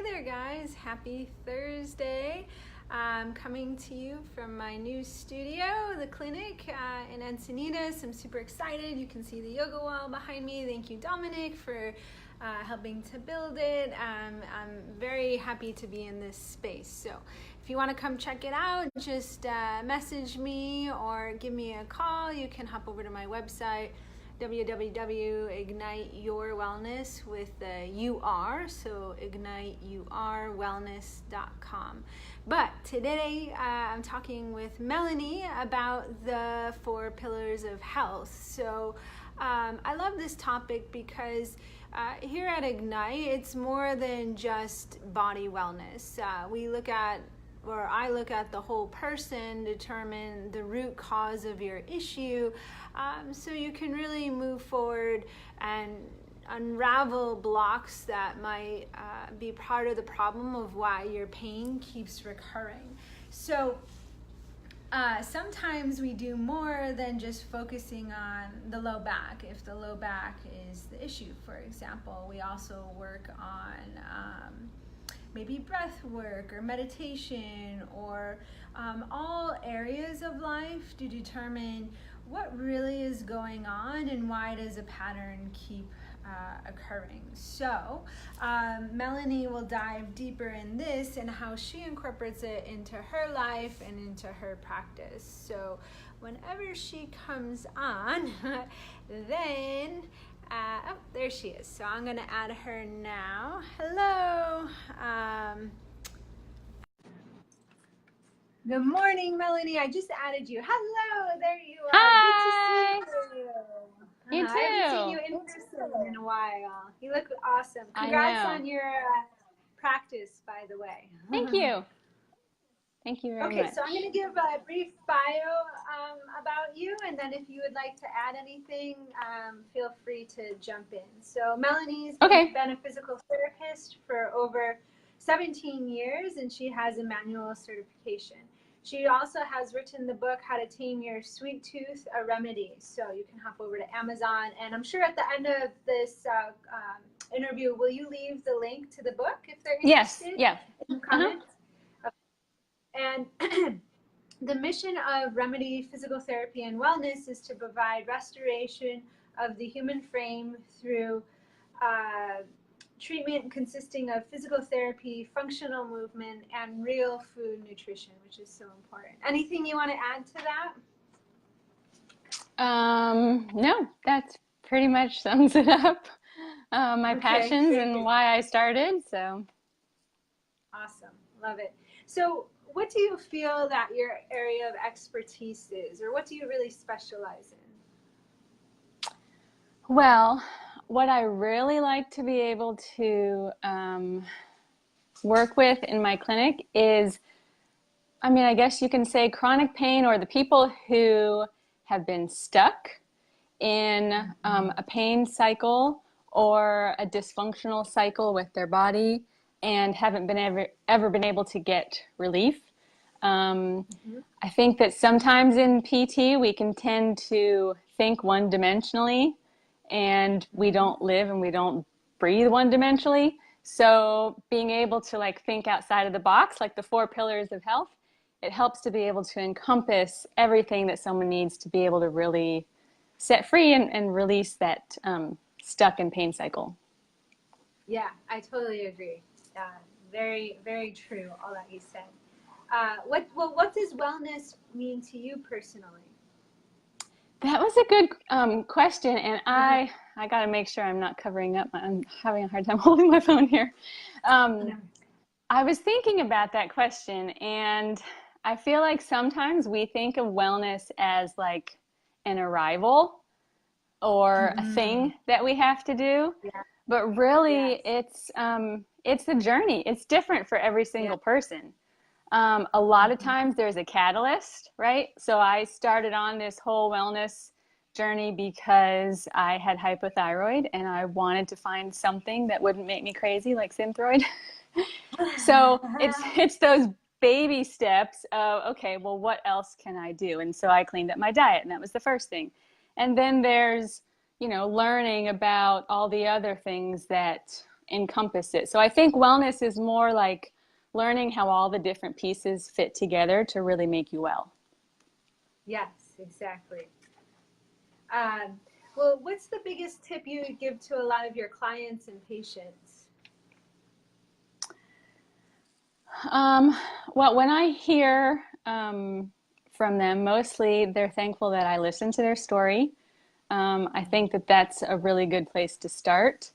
Hey there, guys. Happy Thursday. I'm coming to you from my new studio, the clinic in Encinitas. I'm super excited. You can see the yoga wall behind me. Thank you, Dominic, for helping to build it. I'm very happy to be in this space. So if you want to come check it out, just message me or give me a call. You can hop over to my website, www.ignite your wellness with the UR, so igniteyourwellness.com. But today I'm talking with Melanie about the 4 pillars of health. So I love this topic because here at Ignite, it's more than just body wellness. I look at the whole person, determine the root cause of your issue, so you can really move forward and unravel blocks that might be part of the problem of why your pain keeps recurring. So sometimes we do more than just focusing on the low back. If the low back is the issue, for example, we also work on maybe breath work or meditation or all areas of life to determine what really is going on and why does a pattern keep occurring. So Melanie will dive deeper in this and how she incorporates it into her life and into her practice. So whenever she comes on, then oh, there she is. So I'm going to add her now. Hello. Good morning, Melanie. I just added you. Hello. There you are. Hi. Good to see you. You too. I haven't seen you in person in a while. You look awesome. Congrats on your practice, by the way. Thank you. Thank you very much. Okay, so I'm going to give a brief bio about you, and then if you would like to add anything, feel free to jump in. So Melanie's been a physical therapist for over 17 years, and she has a manual certification. She also has written the book, How to Tame Your Sweet Tooth, A Remedy. So you can hop over to Amazon, and I'm sure at the end of this interview, will you leave the link to the book if they're interested? Yes, In the comments? And the mission of Remedy Physical Therapy and Wellness is to provide restoration of the human frame through treatment consisting of physical therapy, functional movement, and real food nutrition, which is so important. Anything you want to add to that? No, that's pretty much sums it up. My passions and why I started. So awesome, love it. So what do you feel that your area of expertise is, or what do you really specialize in? Well, what I really like to be able to work with in my clinic is, I guess you can say chronic pain, or the people who have been stuck in a pain cycle or a dysfunctional cycle with their body and haven't been ever been able to get relief. I think that sometimes in PT we can tend to think one-dimensionally, and we don't live and we don't breathe one-dimensionally. So being able to think outside of the box, like the 4 pillars of health, it helps to be able to encompass everything that someone needs to be able to really set free and release that stuck in pain cycle. Yeah, I totally agree. Very, very true, all that you said. What does wellness mean to you personally? That was a good question, and I got to make sure I'm not covering up. I'm having a hard time holding my phone here. I was thinking about that question, and I feel like sometimes we think of wellness as like an arrival or a thing that we have to do, but really it's a journey. It's different for every single person. A lot of times there's a catalyst, right? So I started on this whole wellness journey because I had hypothyroid and I wanted to find something that wouldn't make me crazy, like Synthroid. So it's those baby steps of, okay, well, what else can I do? And so I cleaned up my diet, and that was the first thing. And then there's, learning about all the other things that encompass it. So I think wellness is more like learning how all the different pieces fit together to really make you well. Yes, exactly. Um, well, what's the biggest tip you would give to a lot of your clients and patients? Well, when I hear from them, mostly they're thankful that I listen to their story. I think that that's a really good place to start.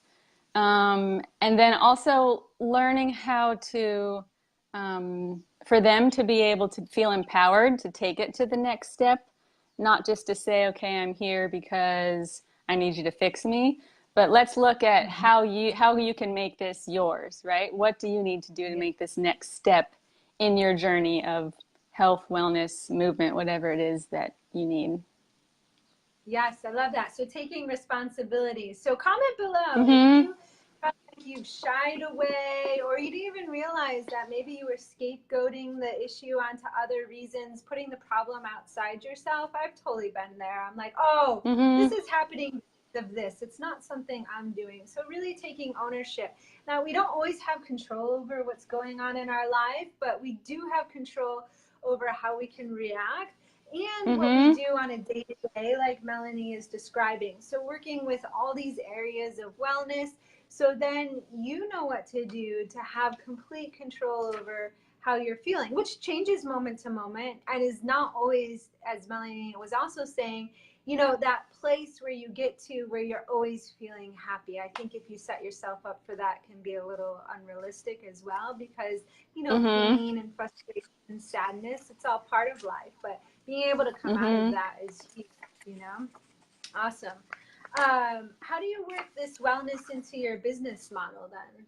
And then also learning how to, for them to be able to feel empowered to take it to the next step, not just to say, okay, I'm here because I need you to fix me, but let's look at how you can make this yours, right? What do you need to do to make this next step in your journey of health, wellness, movement, whatever it is that you need? Yes, I love that. So taking responsibility. So comment below if Mm-hmm. you felt like you've shied away or you didn't even realize that maybe you were scapegoating the issue onto other reasons, putting the problem outside yourself. I've totally been there. I'm like, oh, this Mm-hmm. is happening of this. It's not something I'm doing. So really taking ownership. Now, we don't always have control over what's going on in our life, but we do have control over how we can react and what we Mm-hmm. do on a day-to-day, like Melanie is describing. So working with all these areas of wellness, so then you know what to do to have complete control over how you're feeling, which changes moment to moment and is not always, as Melanie was also saying, that place where you get to where you're always feeling happy. I think if you set yourself up for that can be a little unrealistic as well because, Mm-hmm. pain and frustration and sadness, it's all part of life. But being able to come out of Mm-hmm. that is huge. Awesome. How do you work this wellness into your business model then?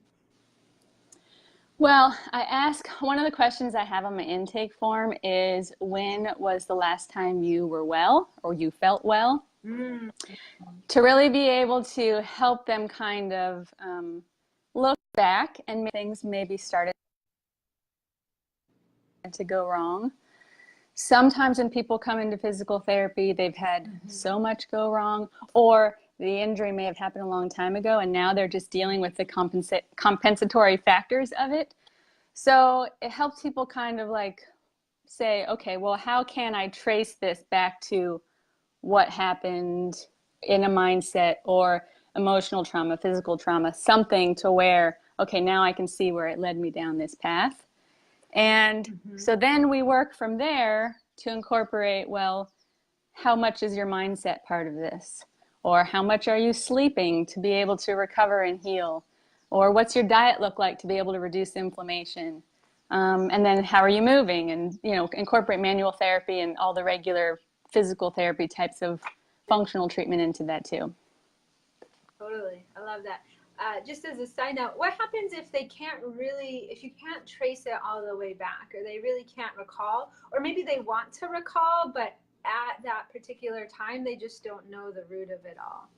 Well, I ask, one of the questions I have on my intake form is, when was the last time you were well or you felt well? Mm. To really be able to help them kind of look back and things maybe started to go wrong. Sometimes when people come into physical therapy, they've had so much go wrong, or the injury may have happened a long time ago and now they're just dealing with the compensatory factors of it. So it helps people kind of like say, okay, well, how can I trace this back to what happened in a mindset or emotional trauma, physical trauma, something to where, okay, now I can see where it led me down this path. And so then we work from there to incorporate, well, how much is your mindset part of this? Or how much are you sleeping to be able to recover and heal? Or what's your diet look like to be able to reduce inflammation? And then how are you moving? And, incorporate manual therapy and all the regular physical therapy types of functional treatment into that too. Totally. I love that. Just as a side note, what happens if if you can't trace it all the way back, or they really can't recall, or maybe they want to recall, but at that particular time, they just don't know the root of it all?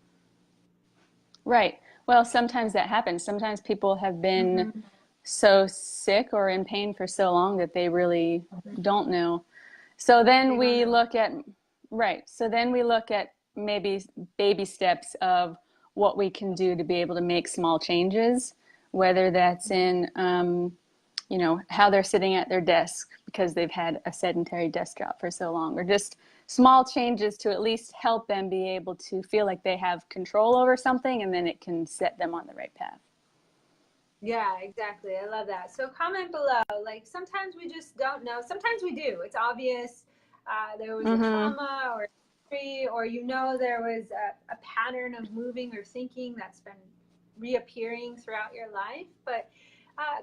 Right. Well, sometimes that happens. Sometimes people have been Mm-hmm. so sick or in pain for so long that they really don't know. So then They don't we know. look at, right. So then we look at maybe baby steps of what we can do to be able to make small changes, whether that's in, how they're sitting at their desk because they've had a sedentary desk job for so long, or just small changes to at least help them be able to feel like they have control over something, and then it can set them on the right path. Yeah, exactly. I love that. So comment below. Like sometimes we just don't know. Sometimes we do. It's obvious there was a Mm-hmm. trauma or injury, or there was a pattern of moving or thinking that's been reappearing throughout your life. But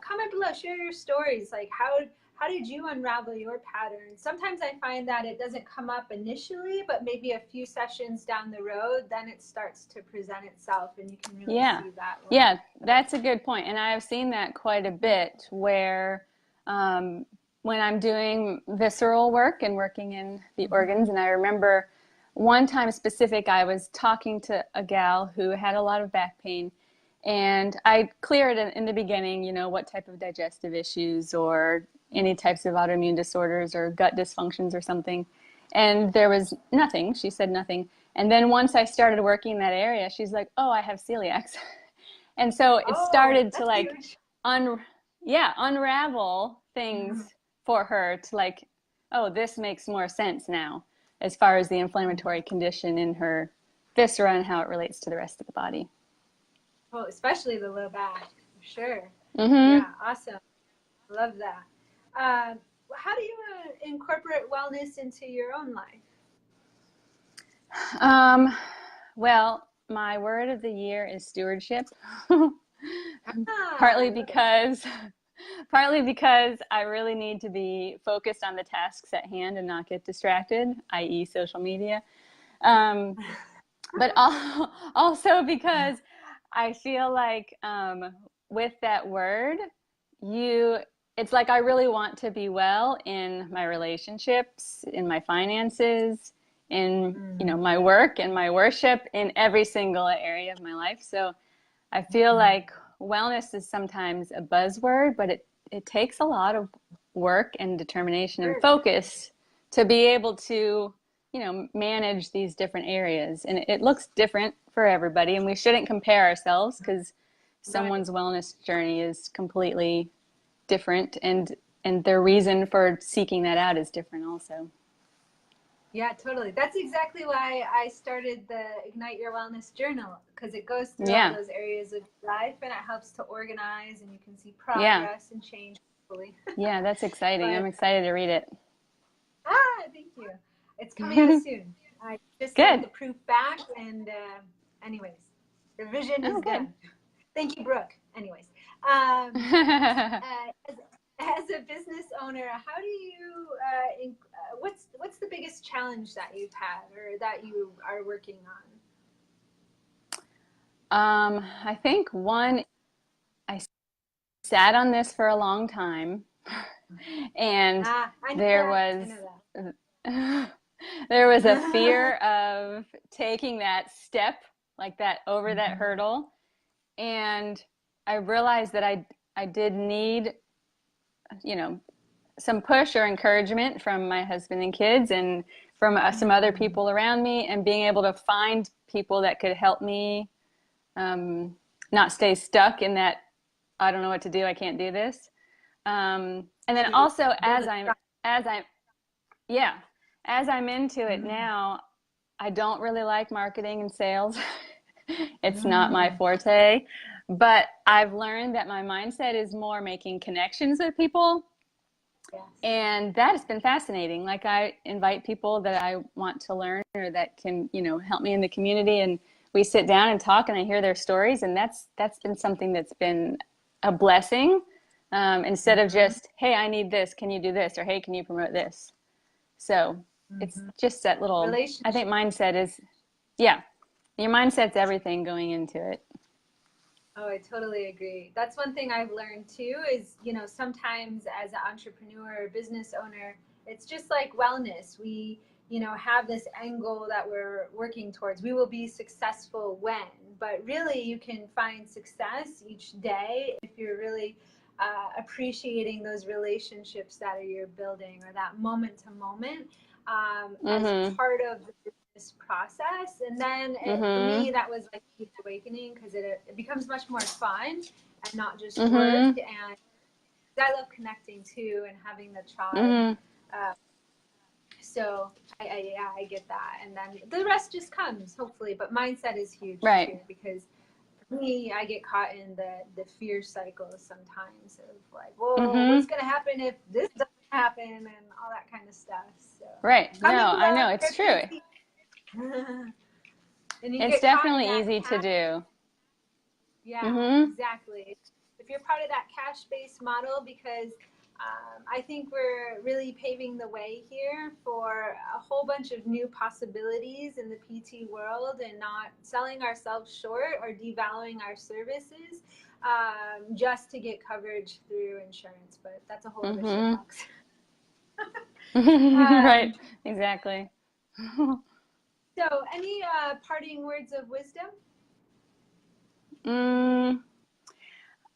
comment below. Share your stories. Like how did you unravel your pattern? Sometimes I find that it doesn't come up initially, but maybe a few sessions down the road, then it starts to present itself, and you can really Yeah. see that. Yeah, that's a good point. And I've seen that quite a bit where when I'm doing visceral work and working in the organs, and I remember one time specific, I was talking to a gal who had a lot of back pain. And I cleared in the beginning, what type of digestive issues or any types of autoimmune disorders or gut dysfunctions or something. And there was nothing. She said nothing. And then once I started working in that area, she's like, oh, I have celiac. And so it Oh, started to that's like huge. un yeah, unravel Mhm. things for her to like, oh, this makes more sense now as far as the inflammatory condition in her viscera and how it relates to the rest of the body. Oh, especially the low back, for sure. Mm-hmm. Yeah, awesome. Love that. How do you incorporate wellness into your own life? Um, well, my word of the year is stewardship. Ah, partly I love it. because partly because I really need to be focused on the tasks at hand and not get distracted, i.e. social media. Um, but also because I feel like with that word, you it's like I really want to be well in my relationships, in my finances, in Mm, my work and my worship, in every single area of my life. So I feel mm, like wellness is sometimes a buzzword, but it takes a lot of work and determination and sure. focus to be able to, manage these different areas. And it looks different for everybody, and we shouldn't compare ourselves because Right. someone's wellness journey is completely different, and their reason for seeking that out is different also. Yeah, totally. That's exactly why I started the Ignite Your Wellness Journal, because it goes through all Yeah. those areas of life and it helps to organize and you can see Yeah. progress and change, hopefully. Yeah, that's exciting. I'm But excited to read it. thank you. It's coming out soon. I just sent Good. the proof back, and anyways, revision is Oh, good. done. Thank you, Brooke. Anyways, um, as a business owner, how do you what's the biggest challenge that you've had or that you are working on? I think one, I sat on this for a long time, and I know there that. I was know there was a that. fear of taking that step, like that over that Mhm. hurdle, and I realized that I did need, you know, some push or encouragement from my husband and kids and from some other Mm. people around me, and being able to find people that could help me um, not stay stuck in that I don't know what to do, I can't do this. And then To also build a trust. as I'm yeah, as I'm into it Mm. now, I don't really like marketing and sales. It's not my Mm. forte, but I've learned that my mindset is more making connections with people, Yes. and that has been fascinating. Like I invite people that I want to learn or that can, help me in the community, and we sit down and talk, and I hear their stories, and that's been something that's been a blessing. Instead of Mm-hmm. just, hey, I need this, can you do this, or hey, can you promote this? So it's Mm-hmm. just that little. I Relationship. think mindset is, yeah, your mindset's everything going into it. Oh, I totally agree. That's one thing I've learned too is, sometimes as an entrepreneur or business owner, it's just like wellness. We, have this end goal that we're working towards. We will be successful when, but really you can find success each day if you're really appreciating those relationships that you're building or that moment to moment as Mm-hmm. part of this process. And then for Mm-hmm. me, that was like a huge awakening because it becomes much more fun and not just work. Mm-hmm. And I love connecting too and having the tribe. Mm-hmm. Uh, so yeah, I get that. And then the rest just comes, hopefully. But mindset is huge Right. too because for me, I get caught in the fear cycle sometimes of like, whoa, what's Mm-hmm. gonna happen if this doesn't happen and all that kind of stuff. So Right. No, coming I love, know it's drip true. easy. And you It's get caught in definitely that easy to cash. do. Yeah, Mm-hmm. exactly. If you're part of that cash-based model, because I think we're really paving the way here for a whole bunch of new possibilities in the PT world and not selling ourselves short or devaluing our services just to get coverage through insurance. But that's a whole other Mm-hmm. soapbox. Right. um, Exactly. so, any parting words of wisdom? mm,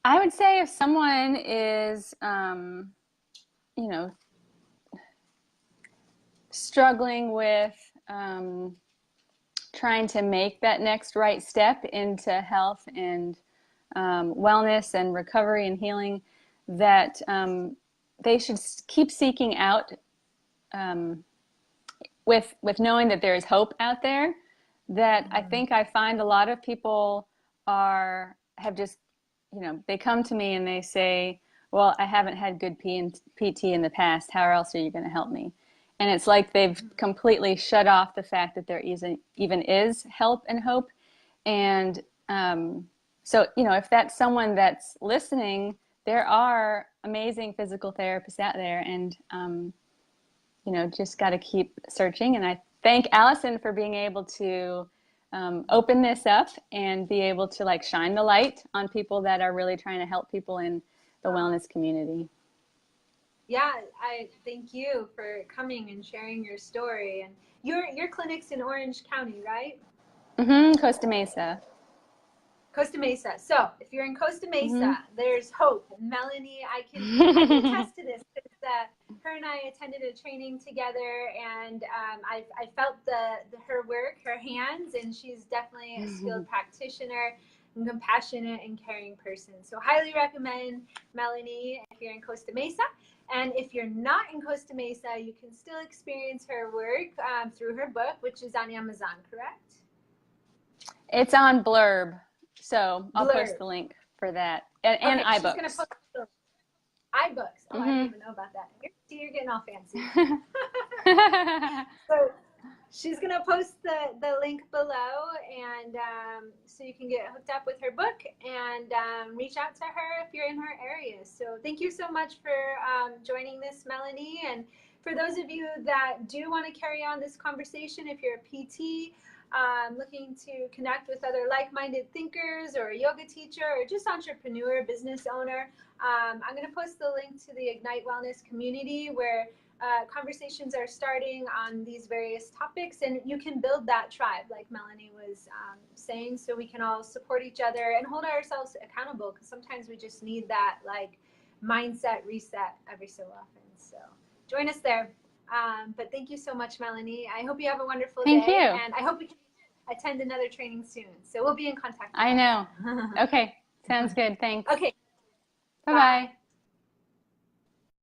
I would say if someone is, you know, struggling with trying to make that next right step into health and wellness and recovery and healing, that they should keep seeking out, with knowing that there is hope out there. That I think I find a lot of people have just, they come to me and they say, well, I haven't had good PT in the past. How else are you going to help me? And it's like they've completely shut off the fact that there even is help and hope. And so, if that's someone that's listening, there are amazing physical therapists out there, and, just got to keep searching. And I thank Allison for being able to open this up and be able to shine the light on people that are really trying to help people in the wellness community. Yeah, I thank you for coming and sharing your story. And your clinic's in Orange County, right? Mm-hmm. Costa Mesa. Costa Mesa. So if you're in Costa Mesa, there's hope. Melanie, I can attest to this, because her and I attended a training together, and I felt her work, her hands, and she's definitely a skilled practitioner and compassionate and caring person. So highly recommend Melanie if you're in Costa Mesa. And if you're not in Costa Mesa, you can still experience her work through her book, which is on Amazon, correct? It's on Blurb. So I'll post the link for that. And okay, iBooks. She's going to post iBooks. Oh, I didn't even know about that. You're getting all fancy. So she's going to post the link below, and so you can get hooked up with her book and reach out to her if you're in her area. So thank you so much for joining this, Melanie. And for those of you that do want to carry on this conversation, if you're a PT, looking to connect with other like-minded thinkers, or a yoga teacher, or just entrepreneur, business owner, I'm going to post the link to the Ignite Wellness community, where conversations are starting on these various topics, and you can build that tribe like Melanie was saying, so we can all support each other and hold ourselves accountable, because sometimes we just need that mindset reset every so often. So join us there. But thank you so much, Melanie. I hope you have a wonderful day. Thank you. And I hope we can attend another training soon. So we'll be in contact. I know. Okay. Sounds good. Thanks. Okay. Bye-bye.